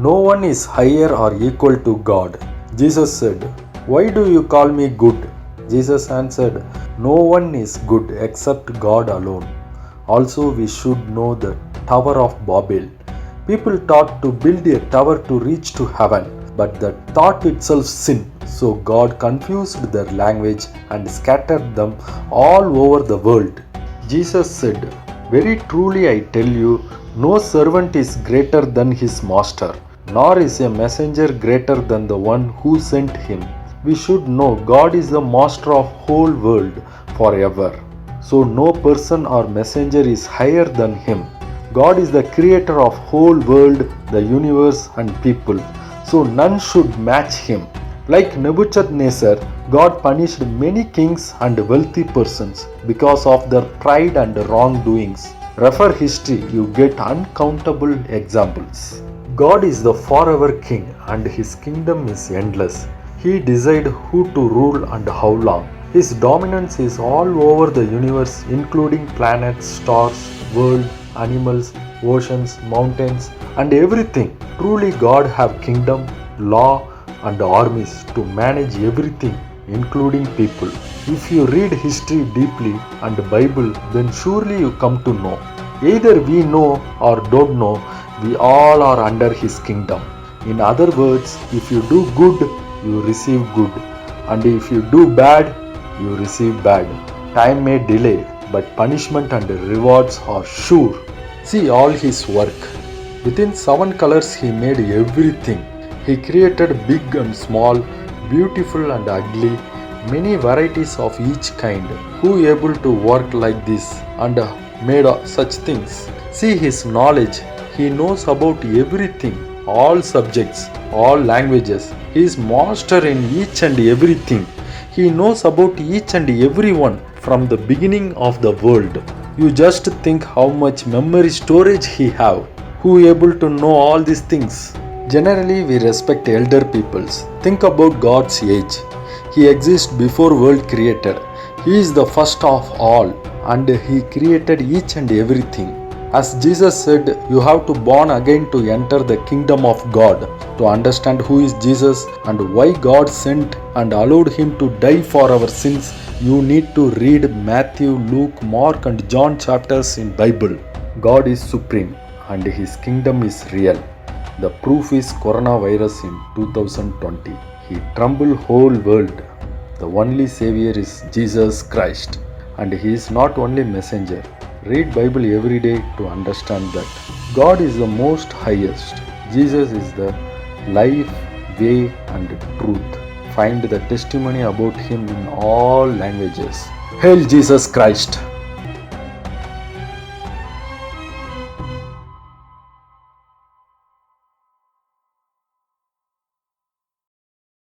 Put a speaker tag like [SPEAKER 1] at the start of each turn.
[SPEAKER 1] No one is higher or equal to God. Jesus said, "Why do you call me good?" Jesus answered, "No one is good except God alone." Also, we should know the Tower of Babel. People thought to build a tower to reach to heaven, but the thought itself sin. So God confused their language and scattered them all over the world. Jesus said, "Very truly I tell you, no servant is greater than his master, nor is a messenger greater than the one who sent him." We should know God is the master of whole world forever. So no person or messenger is higher than him. God is the creator of whole world, the universe and people. So none should match him. Like Nebuchadnezzar, God punished many kings and wealthy persons because of their pride and wrongdoings. Refer history, you get uncountable examples. God is the forever king and his kingdom is endless. He decides who to rule and how long. His dominance is all over the universe, including planets, stars, world, animals, oceans, mountains, and everything. Truly God have kingdom, law, and armies to manage everything, including people. If you read history deeply and the Bible, then surely you come to know. Either we know or don't know, we all are under his kingdom. In other words, if you do good, you receive good, and if you do bad, you receive bad. Time may delay, but punishment and rewards are sure. See all his work. Within 7 colors he made everything. He created big and small, beautiful and ugly, many varieties of each kind. Who able to work like this and made such things? See his knowledge. He knows about everything, all subjects, all languages. He is master in each and everything. He knows about each and everyone from the beginning of the world. You just think how much memory storage he have. Who able to know all these things? Generally, we respect elder peoples. Think about God's age. He exists before world created. He is the first of all, and he created each and everything. As Jesus said, you have to born again to enter the kingdom of God. To understand who is Jesus and why God sent and allowed him to die for our sins, you need to read Matthew, Luke, Mark and John chapters in Bible. God is supreme and his kingdom is real. The proof is coronavirus in 2020. He trembled whole world. The only savior is Jesus Christ, and he is not only messenger. Read Bible every day to understand that. God is the most highest. Jesus is the life, way and truth. Find the testimony about him in all languages. Hail Jesus Christ!